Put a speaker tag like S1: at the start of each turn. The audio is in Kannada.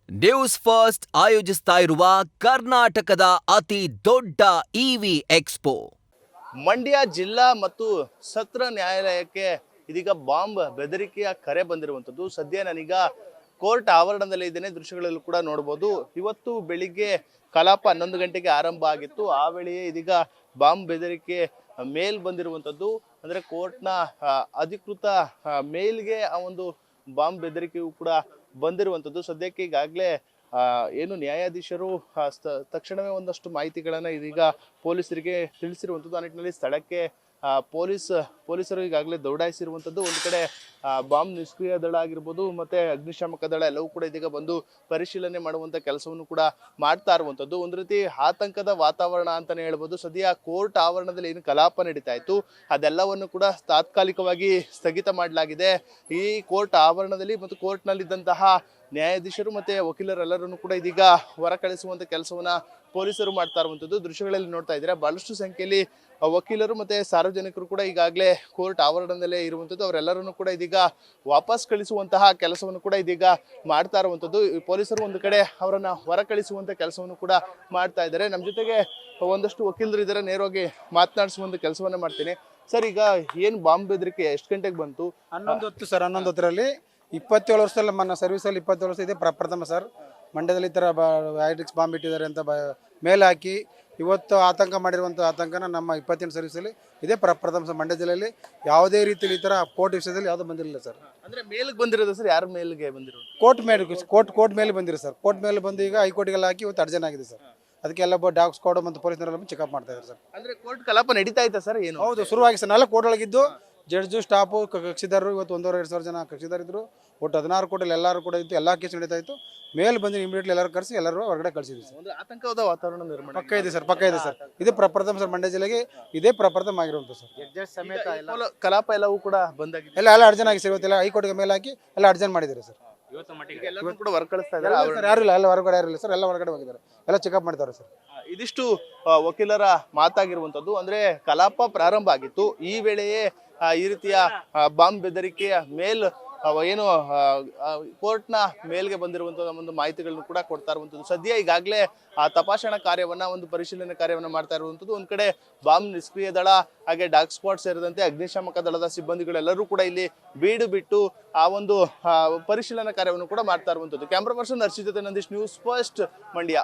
S1: ನ್ಯೂಸ್ ಫಸ್ಟ್ ಆಯೋಜಿಸ್ತಾ ಇರುವ ಕರ್ನಾಟಕದ ಅತಿ ದೊಡ್ಡ ಇವಿ ಎಕ್ಸ್ಪೋ.
S2: ಮಂಡ್ಯ ಜಿಲ್ಲಾ ಮತ್ತು ಸತ್ರ ನ್ಯಾಯಾಲಯಕ್ಕೆ ಇದೀಗ ಬಾಂಬ್ ಬೆದರಿಕೆಯ ಕರೆ ಬಂದಿರುವಂಥದ್ದು. ಸದ್ಯ ನಾನೀಗ ಕೋರ್ಟ್ ಆವರಣದಲ್ಲಿ ಇದ್ದೇನೆ. ದೃಶ್ಯಗಳಲ್ಲೂ ಕೂಡ ನೋಡಬಹುದು. ಇವತ್ತು ಬೆಳಿಗ್ಗೆ ಕಲಾಪ 11 ಗಂಟೆಗೆ ಆರಂಭ ಆಗಿತ್ತು. ಆ ವೇಳೆಯೇ ಇದೀಗ ಬಾಂಬ್ ಬೆದರಿಕೆ ಮೇಲ್ ಬಂದಿರುವಂಥದ್ದು. ಅಂದ್ರೆ ಕೋರ್ಟ್ನ ಅಧಿಕೃತ ಮೇಲ್ಗೆ ಆ ಒಂದು ಬಾಂಬ್ ಬೆದರಿಕೆಯೂ ಕೂಡ ಬಂದಿರುವಂಥದ್ದು. ಸದ್ಯಕ್ಕೆ ಈಗಾಗಲೇ ಏನು ನ್ಯಾಯಾಧೀಶರು ತಕ್ಷಣವೇ ಒಂದಷ್ಟು ಮಾಹಿತಿಗಳನ್ನ ಇದೀಗ ಪೊಲೀಸರಿಗೆ ತಿಳಿಸಿರುವಂಥದ್ದು. ಆ ನಿಟ್ಟಿನಲ್ಲಿ ಸ್ಥಳಕ್ಕೆ ಪೊಲೀಸರು ಈಗಾಗಲೇ ದೌಡಾಯಿಸಿರುವಂಥದ್ದು. ಒಂದು ಕಡೆ ಬಾಂಬ್ ನಿಷ್ಕ್ರಿಯ ದಳ ಆಗಿರ್ಬೋದು ಮತ್ತೆ ಅಗ್ನಿಶಾಮಕ ದಳ ಎಲ್ಲವೂ ಕೂಡ ಇದೀಗ ಬಂದು ಪರಿಶೀಲನೆ ಮಾಡುವಂತ ಕೆಲಸವನ್ನು ಕೂಡ ಮಾಡ್ತಾ ಇರುವಂಥದ್ದು. ಒಂದು ರೀತಿ ಆತಂಕದ ವಾತಾವರಣ ಅಂತಾನೆ ಹೇಳ್ಬೋದು. ಸದ್ಯ ಕೋರ್ಟ್ ಆವರಣದಲ್ಲಿ ಏನು ಕಲಾಪ ನಡೀತಾ ಇತ್ತು ಅದೆಲ್ಲವನ್ನು ಕೂಡ ತಾತ್ಕಾಲಿಕವಾಗಿ ಸ್ಥಗಿತ ಮಾಡಲಾಗಿದೆ. ಈ ಕೋರ್ಟ್ ಆವರಣದಲ್ಲಿ ಮತ್ತು ಕೋರ್ಟ್ನಲ್ಲಿದ್ದಂತಹ ನ್ಯಾಯಾಧೀಶರು ಮತ್ತೆ ವಕೀಲರೆಲ್ಲರನ್ನು ಕೂಡ ಇದೀಗ ಹೊರ ಕಳಿಸುವಂತ ಕೆಲಸವನ್ನ ಪೊಲೀಸರು ಮಾಡ್ತಾ ಇರುವಂತದ್ದು. ದೃಶ್ಯಗಳಲ್ಲಿ ನೋಡ್ತಾ ಇದ್ದೀರಾ, ಬಹಳಷ್ಟು ಸಂಖ್ಯೆಯಲ್ಲಿ ವಕೀಲರು ಮತ್ತೆ ಸಾರ್ವಜನಿಕರು ಕೂಡ ಈಗಾಗಲೇ ಕೋರ್ಟ್ ಆವರಣದಲ್ಲೇ ಇರುವಂತದ್ದು. ಅವರೆಲ್ಲರನ್ನು ಕೂಡ ಇದೀಗ ವಾಪಸ್ ಕಳಿಸುವಂತಹ ಕೆಲಸವನ್ನು ಕೂಡ ಇದೀಗ ಮಾಡ್ತಾ ಇರುವಂತದ್ದು. ಪೊಲೀಸರು ಒಂದು ಕಡೆ ಅವರನ್ನ ಹೊರ ಕಳಿಸುವಂತ ಕೆಲಸವನ್ನು ಕೂಡ ಮಾಡ್ತಾ ಇದ್ದಾರೆ. ನಮ್ಮ ಜೊತೆಗೆ ಒಂದಷ್ಟು ವಕೀಲರು ಇದ್ದಾರೆ, ನೇರವಾಗಿ ಮಾತನಾಡಿಸುವಂತ ಕೆಲಸವನ್ನ ಮಾಡ್ತೀನಿ. ಸರ್, ಈಗ ಏನು ಬಾಂಬ್ ಬೆದರಿಕೆ ಎಷ್ಟು ಗಂಟೆಗೆ ಬಂತು?
S3: 11 ಸರ್. 11 27 ವರ್ಷದಲ್ಲಿ ನನ್ನ ಸರ್ವಿಸಲ್ಲಿ 27 ವರ್ಷ ಇದೆ ಪ್ರಪ್ರಥಮ ಸರ್. ಮಂಡ್ಯದಲ್ಲಿ ಈ ಥರ ಹೈಡ್ರಿಕ್ಸ್ ಬಾಂಬ್ ಇಟ್ಟಿದ್ದಾರೆ ಅಂತ ಮೇಲೆ ಹಾಕಿ ಇವತ್ತು ಆತಂಕ ಮಾಡಿರುವಂಥ ಆತಂಕನ ನಮ್ಮ 28 ಸರ್ವಿಸಲ್ಲಿ ಇದೇ ಪ್ರಪ್ರಥಮ ಸರ್. ಮಂಡ್ಯ ಜಿಲ್ಲೆಯಲ್ಲಿ ಯಾವುದೇ ರೀತಿಯಲ್ಲಿ ಈ ಥರ ಕೋರ್ಟ್ ವಿಷಯದಲ್ಲಿ ಯಾವುದೂ ಬಂದಿರಲಿಲ್ಲ ಸರ್.
S2: ಅಂದ್ರೆ ಮೇಲಿಗೆ ಬಂದಿರೋದು ಸರ್? ಯಾರ ಮೇಲಿಗೆ ಬಂದಿರೋದು?
S3: ಕೋರ್ಟ್ ಮೇಲೆ ಬಂದಿರೋ ಸರ್. ಕೋರ್ಟ್ ಮೇಲೆ ಬಂದು ಈಗ ಹೈಕೋರ್ಟ್ಗೆಲ್ಲ ಹಾಕಿ ಇವತ್ತು ಅರ್ಜೆಂಟ್ ಆಗಿದೆ ಸರ್. ಅದಕ್ಕೆ ಎಲ್ಲ ಡಾಗ್ ಸ್ಕ್ವಾಡ್ ಮತ್ತು ಪೊಲೀಸರೆಲ್ಲ ಚೆಕಪ್ ಮಾಡ್ತಾ ಇದ್ದಾರೆ ಸರ್.
S2: ಅಂದ್ರೆ ಕೋರ್ಟ್ ಕಲಾಪ ನಡೀತಾ ಇತ್ತಾ ಸರ್? ಏನು?
S3: ಹೌದು, ಶುರುವಾಗಿ ಸರ್. 4 ಕೋರ್ಟ್ ಒಳಗಿದ್ದು ಜಡ್ಜು ಸ್ಟಾಫು ಕಕ್ಷಿದಾರರು ಇವತ್ತು 1,200 ಜನ ಕಕ್ಷಿದಾರಿದ್ರು. ಒಟ್ಟು 16 ಕೋರ್ಟಲ್ಲಿ ಎಲ್ಲರೂ ಕೂಡ ಇತ್ತು. ಎಲ್ಲ ಕೇಸ್ ನಡೀತಾ ಇತ್ತು. ಮೇಲೆ ಬಂದು ಇಮಿಡಿಯೇಟ್ಲಿ ಎಲ್ಲರೂ ಕರೆಸಿ ಎಲ್ಲರೂ ಹೊರಗಡೆ ಕಳಿಸಿದ್ವಿ ಸರ್.
S2: ಒಂದು ಆತಂಕದ ವಾತಾವರಣ ನಿರ್ಮಾಣ
S3: ಪಕ್ಕ ಇದೆ ಸರ್. ಇದೇ ಪ್ರಪ್ರಥಮ ಸರ್. ಮಂಡ್ಯ ಜಿಲ್ಲೆಗೆ ಇದೇ ಪ್ರಪ್ರಥಮ ಆಗಿರುವಂಥ ಸರ್.
S2: ಸಮೇತ ಕಲಾಪ ಎಲ್ಲವೂ ಕೂಡ ಬಂದಾಗಿದೆ.
S3: ಎಲ್ಲ ಅರ್ಜೆಂಟ್ ಆಗಿ ಸರ್. ಇವತ್ತೆಲ್ಲ ಹೈಕೋರ್ಟ್ಗೆ ಮೇಲೆ ಹಾಕಿ ಎಲ್ಲ ಅರ್ಜೆಂಟ್ ಮಾಡಿದ್ದಾರೆ ಸರ್.
S2: ಎಲ್ಲರೂ ಕೂಡ ಹೊರ ಕಳಿಸ್ತಾ ಇದ್ದಾರೆ.
S3: ಯಾರು ಇಲ್ಲ, ಎಲ್ಲ ಹೊರಗಡೆ ಯಾರು ಇಲ್ಲ ಸರ್. ಎಲ್ಲ ಹೊರಗಡೆ ಹೋಗಿದ್ದಾರೆ, ಎಲ್ಲ ಚೆಕಪ್ ಮಾಡ್ತಾರೆ ಸರ್.
S2: ಇದಿಷ್ಟು ವಕೀಲರ ಮಾತಾಗಿರುವಂತದ್ದು. ಅಂದ್ರೆ ಕಲಾಪ ಪ್ರಾರಂಭ ಆಗಿತ್ತು. ಈ ವೇಳೆಯೇ ಈ ರೀತಿಯ ಬಾಂಬ್ ಬೆದರಿಕೆಯ ಏನು ಕೋರ್ಟ್ನ ಮೇಲ್ಗೆ ಬಂದಿರುವಂತಹ ಒಂದು ಮಾಹಿತಿಗಳನ್ನು ಕೂಡ ಕೊಡ್ತಾ ಇರುವಂತದ್ದು. ಸದ್ಯ ಈಗಾಗಲೇ ಆ ತಪಾಸಣಾ ಕಾರ್ಯವನ್ನ, ಒಂದು ಪರಿಶೀಲನೆ ಕಾರ್ಯವನ್ನ ಮಾಡ್ತಾ ಇರುವಂತದ್ದು. ಒಂದ್ ಕಡೆ ಬಾಂಬ್ ನಿಷ್ಕ್ರಿಯ ದಳ ಹಾಗೆ ಡಾಗ್ ಸ್ಕ್ವಾಡ್ ಸೇರಿದಂತೆ ಅಗ್ನಿಶಾಮಕ ದಳದ ಸಿಬ್ಬಂದಿಗಳೆಲ್ಲರೂ ಕೂಡ ಇಲ್ಲಿ ಬೀಡು ಬಿಟ್ಟು ಆ ಒಂದು ಪರಿಶೀಲನಾ ಕಾರ್ಯವನ್ನು ಕೂಡ ಮಾಡ್ತಾ ಇರುವಂತದ್ದು. ಕ್ಯಾಮ್ರಾ ಪರ್ಸನ್ ಹರ್ಷಿತ್ ಜೊತೆ ನಂದೀಶ್, ನ್ಯೂಸ್ ಫಸ್ಟ್, ಮಂಡ್ಯ.